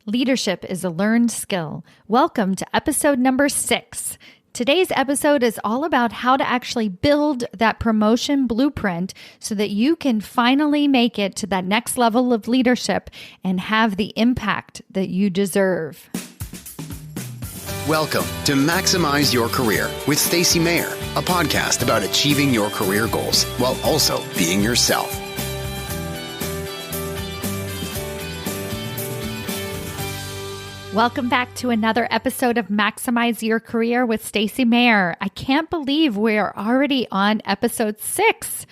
Leadership is a learned skill. Welcome to episode number 6. Today's episode is all about how to actually build that promotion blueprint so that you can finally make it to that next level of leadership and have the impact that you deserve. Welcome to Maximize Your Career with Stacy Mayer, a podcast about achieving your career goals while also being yourself. Welcome back to another episode of Maximize Your Career with Stacy Mayer. I can't believe we're already on episode 6.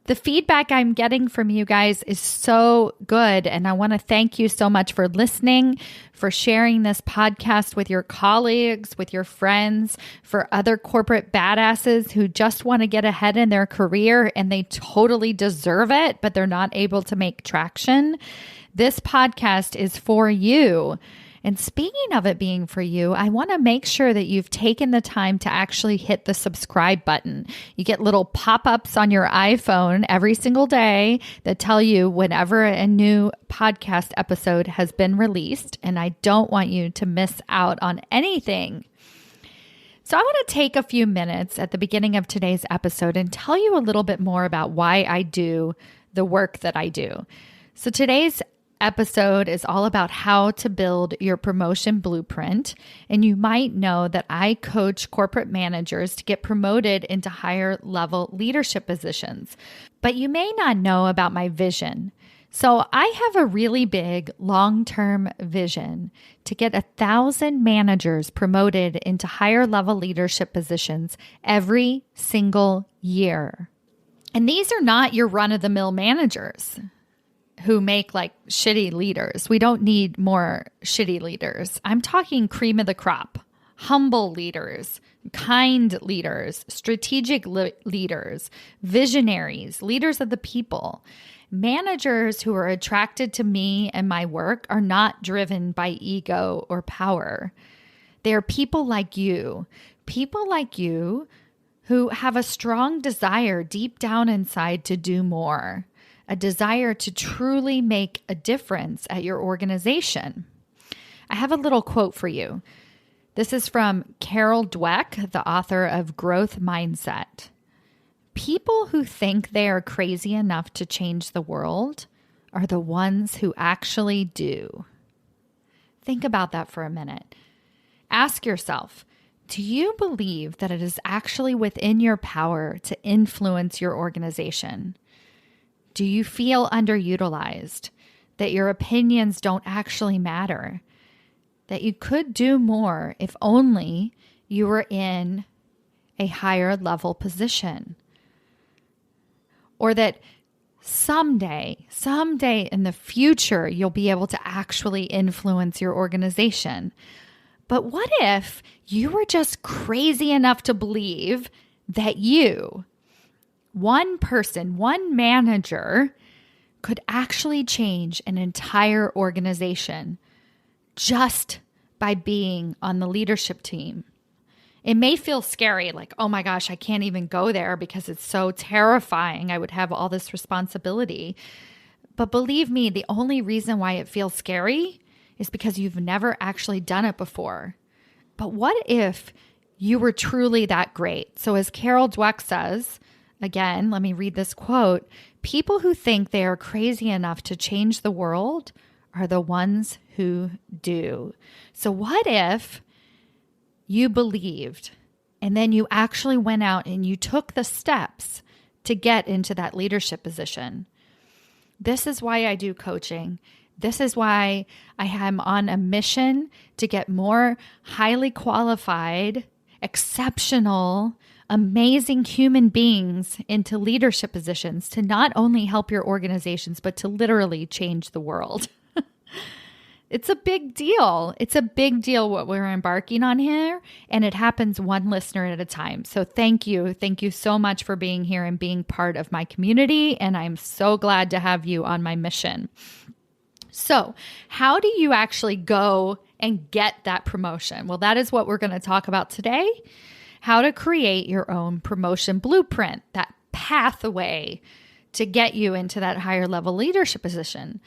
The feedback I'm getting from you guys is so good, and I want to thank you so much for listening, for sharing this podcast with your colleagues, with your friends, for other corporate badasses who just want to get ahead in their career and they totally deserve it, but they're not able to make traction. This podcast is for you. And speaking of it being for you, I want to make sure that you've taken the time to actually hit the subscribe button. You get little pop-ups on your iPhone every single day that tell you whenever a new podcast episode has been released, and I don't want you to miss out on anything. So I want to take a few minutes at the beginning of today's episode and tell you a little bit more about why I do the work that I do. So today's episode is all about how to build your promotion blueprint. And you might know that I coach corporate managers to get promoted into higher level leadership positions. But you may not know about my vision. So I have a really big long-term vision to get 1,000 managers promoted into higher level leadership positions every single year. And these are not your run-of-the-mill managers who make like shitty leaders. We don't need more shitty leaders. I'm talking cream of the crop, humble leaders, kind leaders, strategic leaders, visionaries, leaders of the people. Managers who are attracted to me and my work are not driven by ego or power. They are people like you who have a strong desire deep down inside to do more. A desire to truly make a difference at your organization. I have a little quote for you. This is from Carol Dweck, the author of Growth Mindset. People who think they are crazy enough to change the world are the ones who actually do. Think about that for a minute. Ask yourself, do you believe that it is actually within your power to influence your organization? Do you feel underutilized, that your opinions don't actually matter, that you could do more if only you were in a higher level position? Or that someday in the future, you'll be able to actually influence your organization? But what if you were just crazy enough to believe that you, one person, one manager, could actually change an entire organization just by being on the leadership team? It may feel scary, like, oh my gosh, I can't even go there because it's so terrifying. I would have all this responsibility. But believe me, the only reason why it feels scary is because you've never actually done it before. But what if you were truly that great? So as Carol Dweck says, again, let me read this quote. People who think they are crazy enough to change the world are the ones who do. So what if you believed and then you actually went out and you took the steps to get into that leadership position? This is why I do coaching. This is why I am on a mission to get more highly qualified, exceptional, amazing human beings into leadership positions to not only help your organizations, but to literally change the world. It's a big deal. It's a big deal what we're embarking on here, and it happens one listener at a time. So thank you. Thank you so much for being here and being part of my community, and I'm so glad to have you on my mission. So how do you actually go and get that promotion? Well, that is what we're going to talk about today. How to create your own promotion blueprint, that pathway to get you into that higher level leadership position.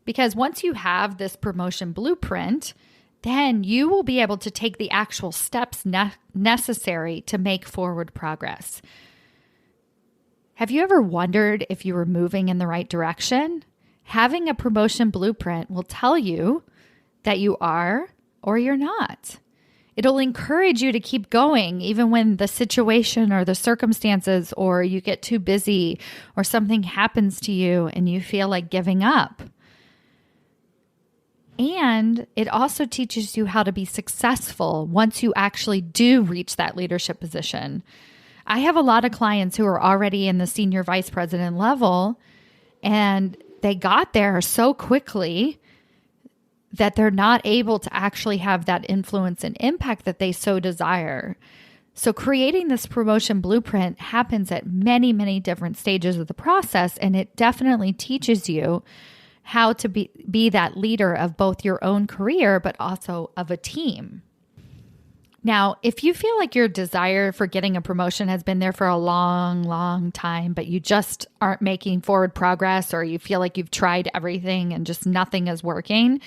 Because once you have this promotion blueprint, then you will be able to take the actual steps necessary to make forward progress. Have you ever wondered if you were moving in the right direction? Having a promotion blueprint will tell you that you are or you're not. It'll encourage you to keep going even when the situation or the circumstances or you get too busy or something happens to you and you feel like giving up. And it also teaches you how to be successful once you actually do reach that leadership position. I have a lot of clients who are already in the senior vice president level, and they got there so quickly that they're not able to actually have that influence and impact that they so desire. So creating this promotion blueprint happens at many, many different stages of the process, and it definitely teaches you how to be that leader of both your own career, but also of a team. Now, if you feel like your desire for getting a promotion has been there for a long, long time, but you just aren't making forward progress, or you feel like you've tried everything and just nothing is working,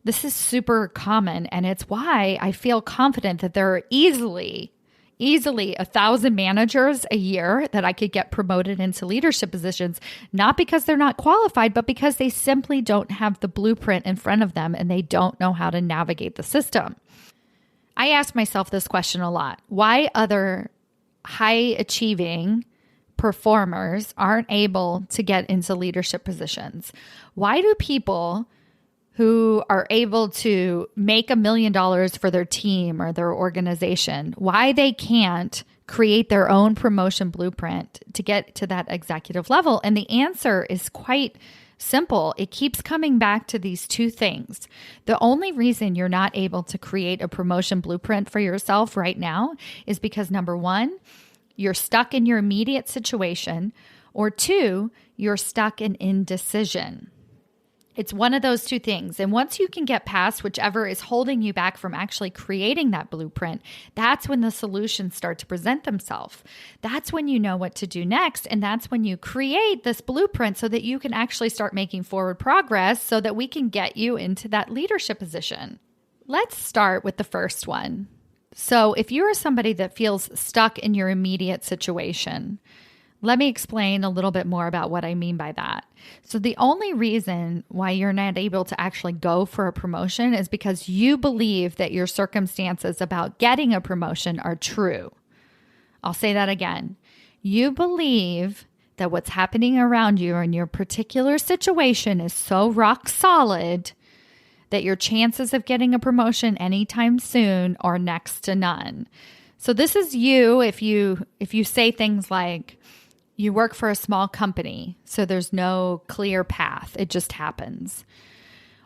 this is super common. And it's why I feel confident that there are easily 1,000 managers a year that I could get promoted into leadership positions, not because they're not qualified, but because they simply don't have the blueprint in front of them and they don't know how to navigate the system. I ask myself this question a lot. Why other high achieving performers aren't able to get into leadership positions? Why do people who are able to make $1 million for their team or their organization, why they can't create their own promotion blueprint to get to that executive level? And the answer is quite simple. It keeps coming back to these two things. The only reason you're not able to create a promotion blueprint for yourself right now is because, number one, you're stuck in your immediate situation, or two, you're stuck in indecision. It's one of those two things. And once you can get past whichever is holding you back from actually creating that blueprint, that's when the solutions start to present themselves. That's when you know what to do next. And that's when you create this blueprint so that you can actually start making forward progress so that we can get you into that leadership position. Let's start with the first one. So if you are somebody that feels stuck in your immediate situation, let me explain a little bit more about what I mean by that. So the only reason why you're not able to actually go for a promotion is because you believe that your circumstances about getting a promotion are true. I'll say that again. You believe that what's happening around you in your particular situation is so rock solid that your chances of getting a promotion anytime soon are next to none. So this is you if you say things like, you work for a small company, so there's no clear path. It just happens.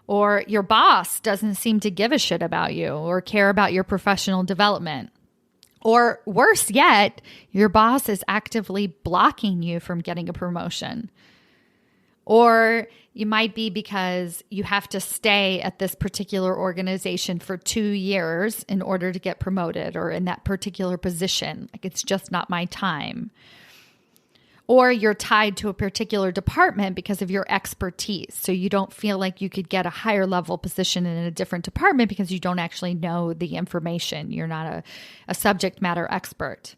Or your boss doesn't seem to give a shit about you or care about your professional development. Or worse yet, your boss is actively blocking you from getting a promotion. Or you might be because you have to stay at this particular organization for 2 years in order to get promoted or in that particular position. Like, it's just not my time. Or you're tied to a particular department because of your expertise. So you don't feel like you could get a higher level position in a different department because you don't actually know the information. You're not a subject matter expert.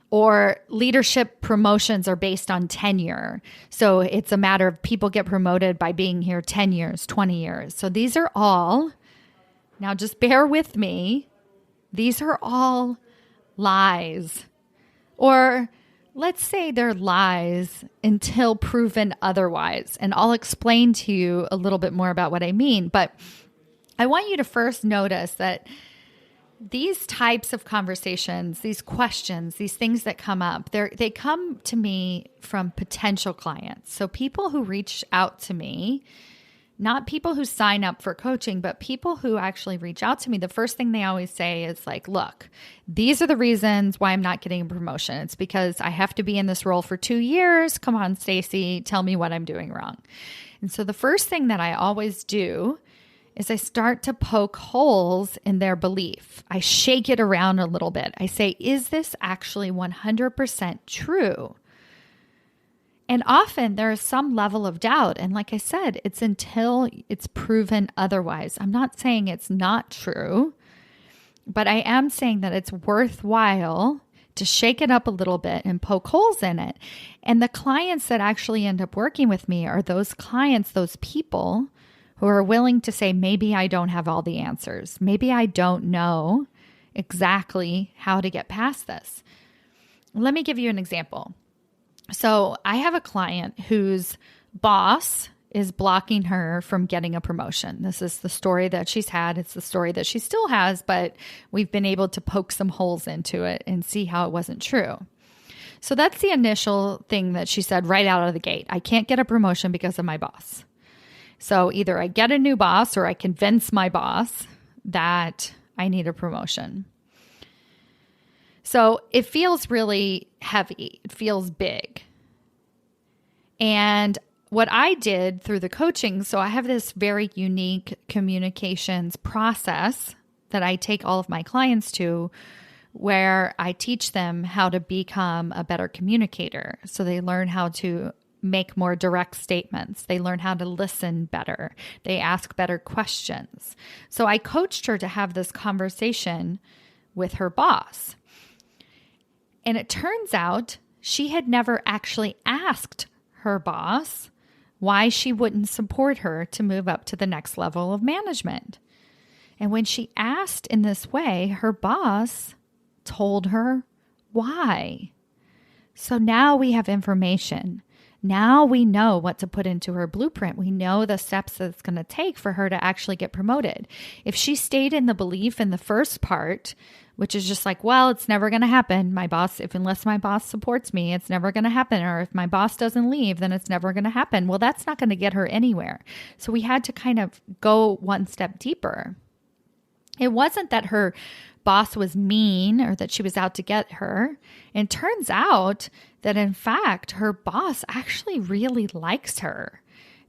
Or leadership promotions are based on tenure. So it's a matter of people get promoted by being here 10 years, 20 years. So these are all, now just bear with me, these are all lies. Or let's say they're lies until proven otherwise. And I'll explain to you a little bit more about what I mean. But I want you to first notice that these types of conversations, these questions, these things that come up, they come to me from potential clients. So people who reach out to me, not people who sign up for coaching, but people who actually reach out to me, the first thing they always say is like, look, these are the reasons why I'm not getting a promotion. It's because I have to be in this role for 2 years. Come on, Stacy, tell me what I'm doing wrong. And so the first thing that I always do is I start to poke holes in their belief. I shake it around a little bit. I say, is this actually 100% true? And often there is some level of doubt. And like I said, it's until it's proven otherwise. I'm not saying it's not true, but I am saying that it's worthwhile to shake it up a little bit and poke holes in it. And the clients that actually end up working with me are those clients, those people who are willing to say, maybe I don't have all the answers. Maybe I don't know exactly how to get past this. Let me give you an example. So I have a client whose boss is blocking her from getting a promotion. This is the story that she's had. It's the story that she still has, but we've been able to poke some holes into it and see how it wasn't true. So that's the initial thing that she said right out of the gate. I can't get a promotion because of my boss. So either I get a new boss or I convince my boss that I need a promotion. So it feels really heavy. It feels big. And what I did through the coaching, so I have this very unique communications process that I take all of my clients to, where I teach them how to become a better communicator. So they learn how to make more direct statements. They learn how to listen better. They ask better questions. So I coached her to have this conversation with her boss. And it turns out she had never actually asked her boss why she wouldn't support her to move up to the next level of management. And when she asked in this way, her boss told her why. So now we have information. Now we know what to put into her blueprint. We know the steps that it's going to take for her to actually get promoted. If she stayed in the belief in the first part, which is just like, well, it's never going to happen. Unless my boss supports me, it's never going to happen. Or if my boss doesn't leave, then it's never going to happen. Well, that's not going to get her anywhere. So we had to kind of go one step deeper. It wasn't that her boss was mean or that she was out to get her. It turns out that in fact, her boss actually really likes her.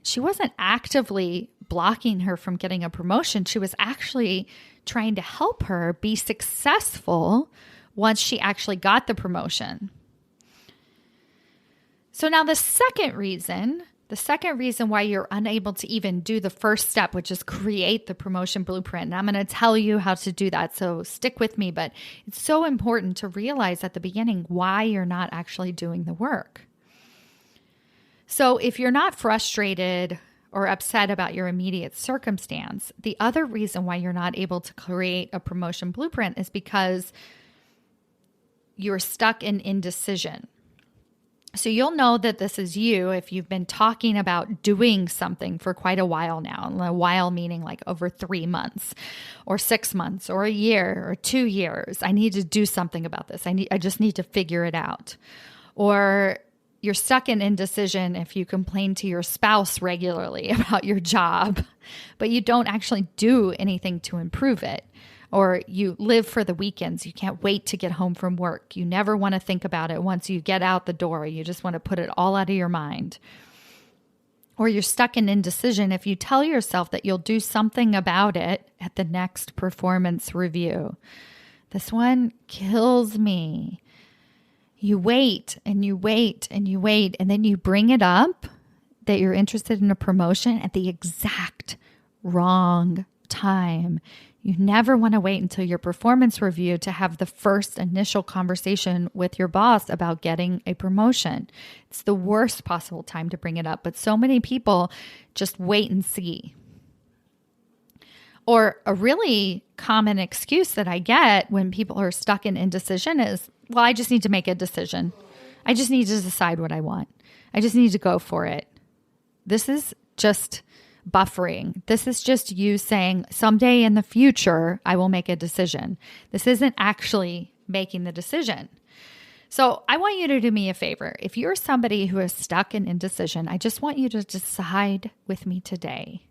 She wasn't actively blocking her from getting a promotion. She was actually trying to help her be successful once she actually got the promotion. So now the second reason why you're unable to even do the first step, which is create the promotion blueprint. And I'm going to tell you how to do that. So stick with me, but it's so important to realize at the beginning why you're not actually doing the work. So if you're not frustrated or upset about your immediate circumstance, the other reason why you're not able to create a promotion blueprint is because you're stuck in indecision. So you'll know that this is you if you've been talking about doing something for quite a while now. And a while meaning like over 3 months or 6 months or a year or 2 years. I need to do something about this. I just need to figure it out. Or you're stuck in indecision if you complain to your spouse regularly about your job, but you don't actually do anything to improve it. Or you live for the weekends. You can't wait to get home from work. You never want to think about it once you get out the door. You just want to put it all out of your mind. Or you're stuck in indecision if you tell yourself that you'll do something about it at the next performance review. This one kills me. You wait and you wait and you wait, and then you bring it up that you're interested in a promotion at the exact wrong time. You never want to wait until your performance review to have the first initial conversation with your boss about getting a promotion. It's the worst possible time to bring it up, but so many people just wait and see. Or a really common excuse that I get when people are stuck in indecision is, well, I just need to make a decision. I just need to decide what I want. I just need to go for it. This is just buffering. This is just you saying someday in the future, I will make a decision. This isn't actually making the decision. So I want you to do me a favor. If you're somebody who is stuck in indecision, I just want you to decide with me today.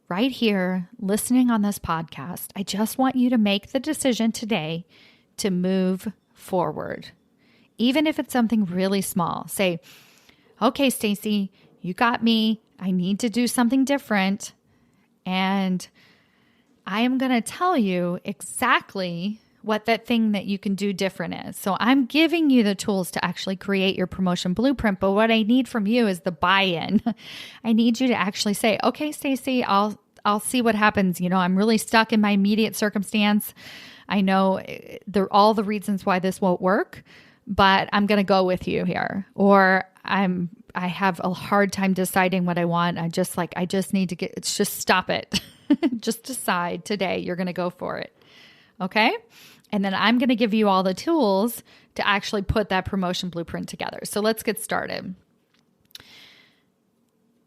Right here, listening on this podcast, I just want you to make the decision today to move forward. Even if it's something really small. Say, okay, Stacy, you got me. I need to do something different. And I am going to tell you exactly what that thing that you can do different is. So I'm giving you the tools to actually create your promotion blueprint. But what I need from you is the buy-in. I need you to actually say, okay, Stacy, I'll see what happens. I'm really stuck in my immediate circumstance. I know all the reasons why this won't work, but I'm going to go with you here. Or I have a hard time deciding what I want. I just need to just stop it. Just decide today you're going to go for it. Okay? And then I'm going to give you all the tools to actually put that promotion blueprint together. So let's get started.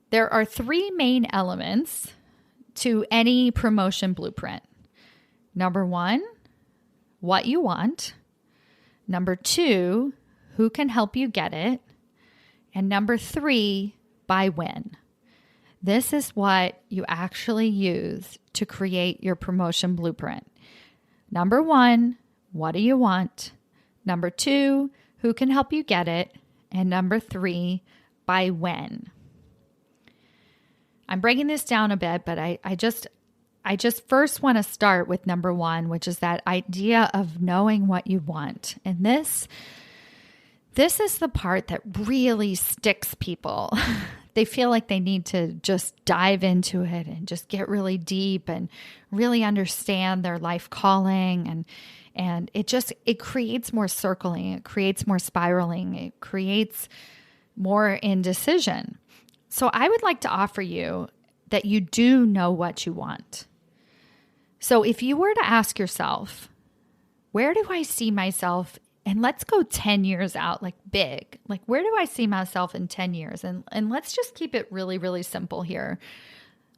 There are 3 main elements to any promotion blueprint. Number 1, what you want. Number 2, who can help you get it. And number 3, by when. This is what you actually use to create your promotion blueprint. Number 1, what do you want? Number 2, who can help you get it? And number 3, by when. I'm breaking this down a bit, but I just first want to start with number 1, which is that idea of knowing what you want. And this is the part that really sticks people. They feel like they need to just dive into it and just get really deep and really understand their life calling. And it creates more circling. It creates more spiraling. It creates more indecision. So I would like to offer you that you do know what you want. So if you were to ask yourself, where do I see myself? And let's go 10 years out, like big. Like, where do I see myself in 10 years? And let's just keep it really, really simple here.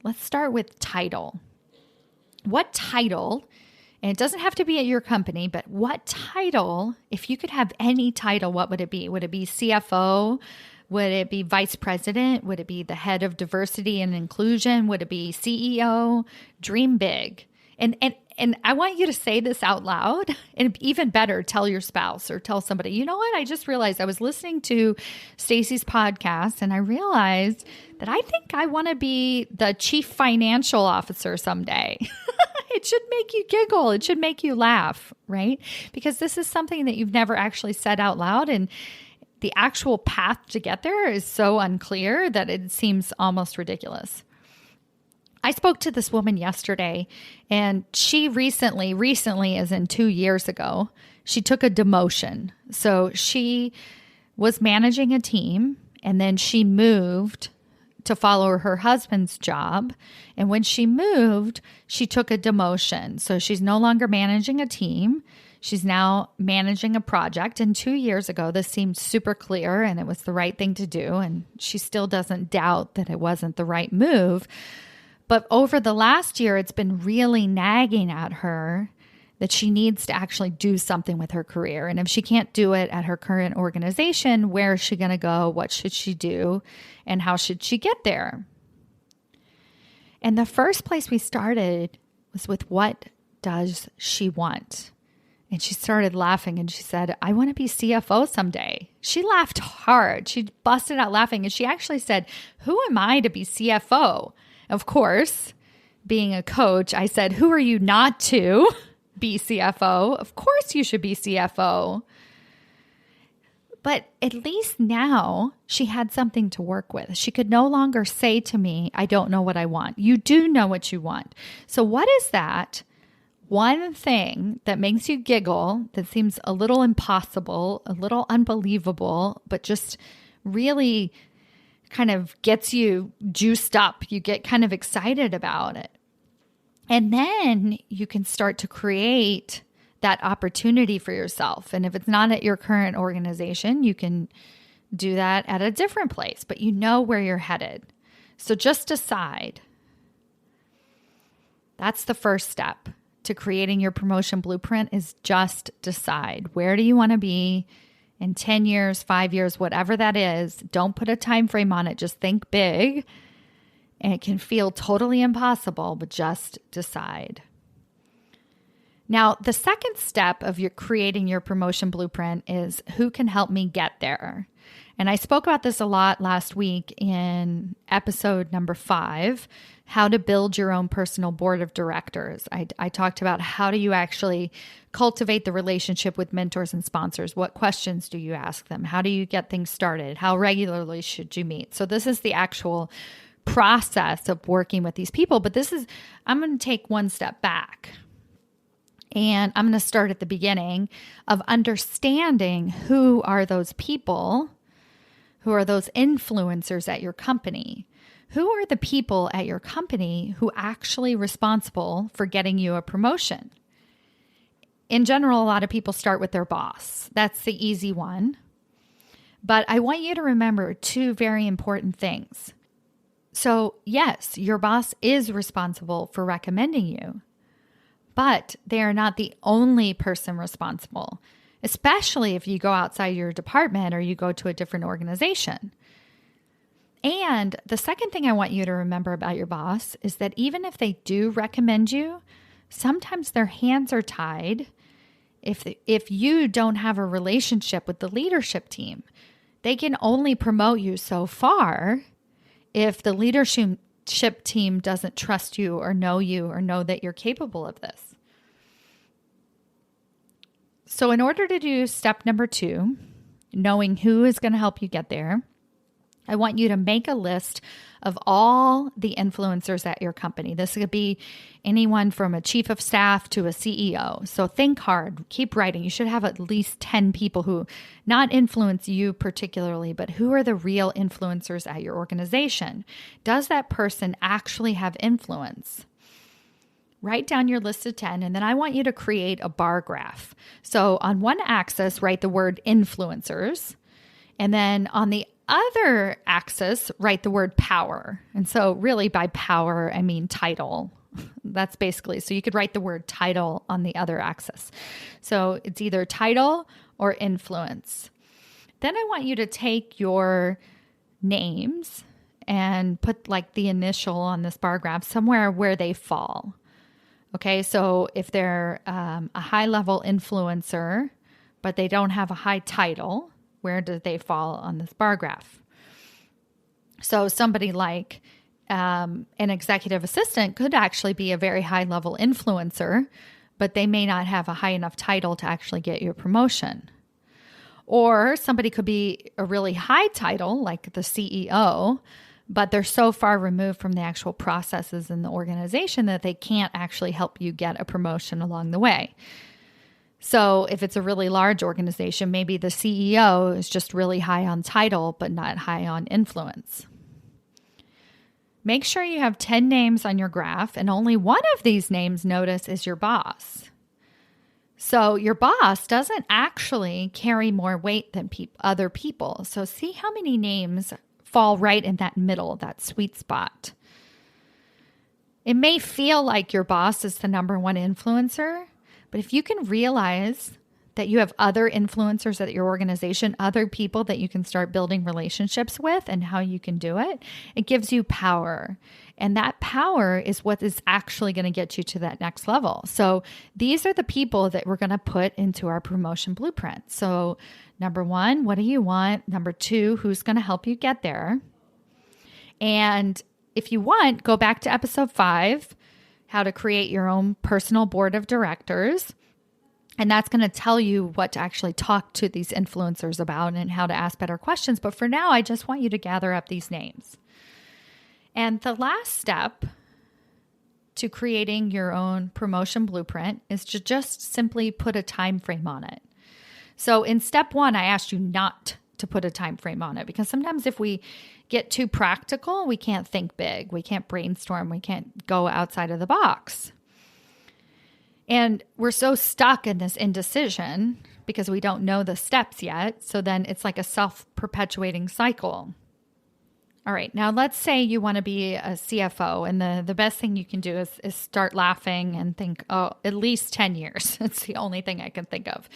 Let's start with title. What title, and it doesn't have to be at your company, but what title, if you could have any title, what would it be? Would it be CFO? Would it be vice president? Would it be the head of diversity and inclusion? Would it be CEO? Dream big. And I want you to say this out loud, and even better, tell your spouse or tell somebody, you know what? I just realized I was listening to Stacy's podcast and I realized that I think I want to be the chief financial officer someday. It should make you giggle. It should make you laugh, right? Because this is something that you've never actually said out loud, and the actual path to get there is so unclear that it seems almost ridiculous. I spoke to this woman yesterday, and she recently, as in 2 years ago, she took a demotion. So she was managing a team, and then she moved to follow her husband's job. And when she moved, she took a demotion. So she's no longer managing a team. She's now managing a project. And 2 years ago, this seemed super clear and it was the right thing to do. And she still doesn't doubt that it wasn't the right move. But over the last year, it's been really nagging at her that she needs to actually do something with her career. And if she can't do it at her current organization, where is she going to go? What should she do? And how should she get there? And the first place we started was with, what does she want? And she started laughing and she said, I want to be CFO someday. She laughed hard. She busted out laughing. And she actually said, who am I to be CFO? Of course, being a coach, I said, who are you not to be CFO? Of course you should be CFO. But at least now she had something to work with. She could no longer say to me, I don't know what I want. You do know what you want. So what is that one thing that makes you giggle, that seems a little impossible, a little unbelievable, but just really kind of gets you juiced up. You get kind of excited about it. And then you can start to create that opportunity for yourself. And if it's not at your current organization, you can do that at a different place, but you know where you're headed. So just decide. That's the first step to creating your promotion blueprint, is just decide. Where do you want to be in 10 years, 5 years, whatever that is? Don't put a time frame on it. Just think big. And it can feel totally impossible, but just decide. Now, the second step of your creating your promotion blueprint is, who can help me get there? And I spoke about this a lot last week in episode number 5, how to build your own personal board of directors. I talked about how do you actually cultivate the relationship with mentors and sponsors? What questions do you ask them? How do you get things started? How regularly should you meet? So this is the actual process of working with these people. But I'm going to take one step back. And I'm going to start at the beginning of understanding who are those people, who are those influencers at your company. Who are the people at your company who actually responsible for getting you a promotion? In general, a lot of people start with their boss. That's the easy one. But I want you to remember 2 very important things. So yes, your boss is responsible for recommending you, but they are not the only person responsible, especially if you go outside your department or you go to a different organization. And the second thing I want you to remember about your boss is that even if they do recommend you, sometimes their hands are tied if you don't have a relationship with the leadership team. They can only promote you so far if the leadership team doesn't trust you or know that you're capable of this. So in order to do step number 2, knowing who is going to help you get there, I want you to make a list of all the influencers at your company. This could be anyone from a chief of staff to a CEO. So think hard, keep writing. You should have at least 10 people who not influence you particularly, but who are the real influencers at your organization? Does that person actually have influence? Write down your list of 10, and then I want you to create a bar graph. So on one axis, write the word influencers, and then on the other axis, write the word power. And so really by power, I mean title. That's basically, so you could write the word title on the other axis. So it's either title or influence. Then I want you to take your names and put like the initial on this bar graph somewhere where they fall. Okay, so if they're a high-level influencer, but they don't have a high title, where do they fall on this bar graph? So somebody like an executive assistant could actually be a very high-level influencer, but they may not have a high enough title to actually get you a promotion. Or somebody could be a really high title, like the CEO, but they're so far removed from the actual processes in the organization that they can't actually help you get a promotion along the way. So if it's a really large organization, maybe the CEO is just really high on title, but not high on influence. Make sure you have 10 names on your graph, and only one of these names, notice, is your boss. So your boss doesn't actually carry more weight than other people. So see how many names fall right in that middle, that sweet spot. It may feel like your boss is the number one influencer, but if you can realize that you have other influencers at your organization, other people that you can start building relationships with and how you can do it, it gives you power. And that power is what is actually going to get you to that next level. So these are the people that we're going to put into our promotion blueprint. So number 1, what do you want? Number 2, who's going to help you get there? And if you want, go back to episode 5, how to create your own personal board of directors. And that's going to tell you what to actually talk to these influencers about and how to ask better questions. But for now, I just want you to gather up these names. And the last step to creating your own promotion blueprint is to just simply put a time frame on it. So in step 1, I asked you not to put a time frame on it because sometimes if we get too practical, we can't think big, we can't brainstorm, we can't go outside of the box. And we're so stuck in this indecision because we don't know the steps yet. So then it's like a self-perpetuating cycle. All right, now let's say you want to be a CFO, and the best thing you can do is start laughing and think, oh, at least 10 years. It's the only thing I can think of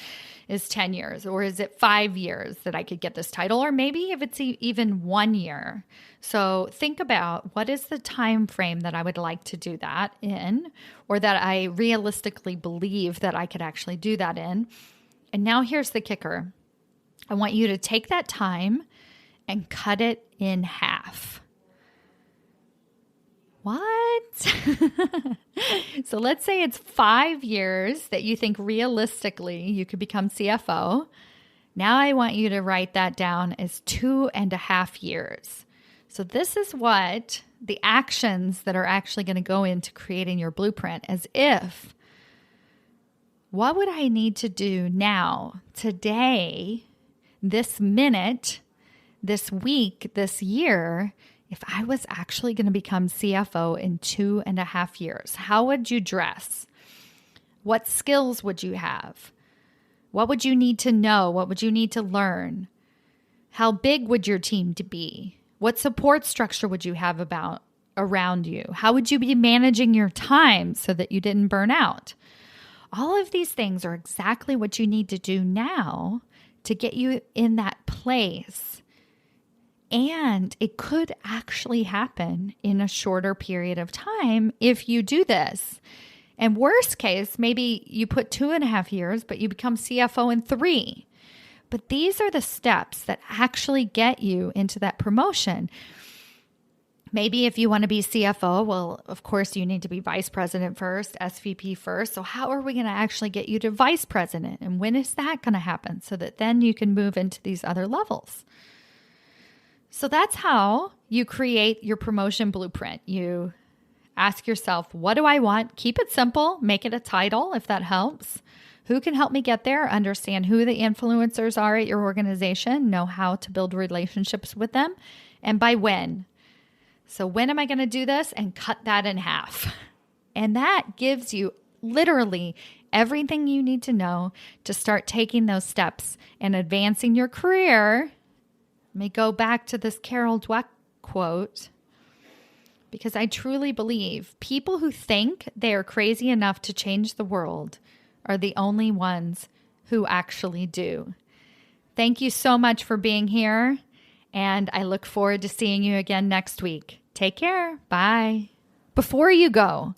is 10 years. Or is it 5 years that I could get this title? Or maybe if it's even 1 year. So think about what is the time frame that I would like to do that in, or that I realistically believe that I could actually do that in. And now here's the kicker. I want you to take that time and cut it in half. What? So let's say it's 5 years that you think realistically you could become CFO. Now I want you to write that down as 2.5 years. So this is what the actions that are actually going to go into creating your blueprint, as if, what would I need to do now, today, this minute, this week, this year, if I was actually going to become CFO in 2.5 years? How would you dress? What skills would you have? What would you need to know? What would you need to learn? How big would your team to be? What support structure would you have around you? How would you be managing your time so that you didn't burn out? All of these things are exactly what you need to do now to get you in that place. And it could actually happen in a shorter period of time if you do this. And worst case, maybe you put 2.5 years, but you become CFO in 3. But these are the steps that actually get you into that promotion. Maybe if you want to be CFO, well, of course, you need to be vice president first, SVP first. So how are we going to actually get you to vice president? And when is that going to happen so that then you can move into these other levels? So that's how you create your promotion blueprint. You ask yourself, what do I want? Keep it simple. Make it a title if that helps. Who can help me get there? Understand who the influencers are at your organization. Know how to build relationships with them. And by when. So when am I going to do this? And cut that in half. And that gives you literally everything you need to know to start taking those steps and advancing your career. Let me go back to this Carol Dweck quote, because I truly believe people who think they are crazy enough to change the world are the only ones who actually do. Thank you so much for being here, and I look forward to seeing you again next week. Take care. Bye. Before you go,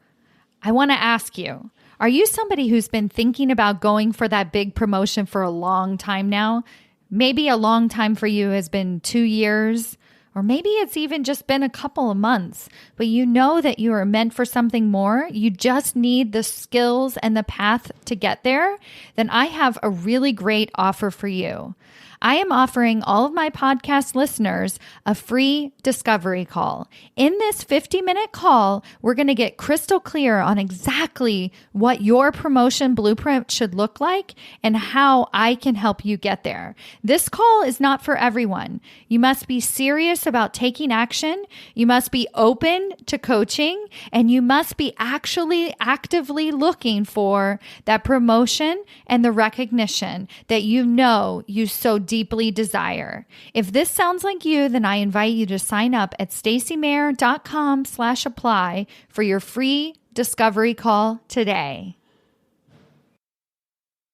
I want to ask you, are you somebody who's been thinking about going for that big promotion for a long time now? Maybe a long time for you has been 2 years, or maybe it's even just been a couple of months, but you know that you are meant for something more. You just need the skills and the path to get there. Then I have a really great offer for you. I am offering all of my podcast listeners a free discovery call. In this 50-minute call, we're going to get crystal clear on exactly what your promotion blueprint should look like and how I can help you get there. This call is not for everyone. You must be serious about taking action. You must be open to coaching, and you must be actually actively looking for that promotion and the recognition that you know you so deeply desire. If this sounds like you, then I invite you to sign up at stacymayer.com/apply for your free discovery call today.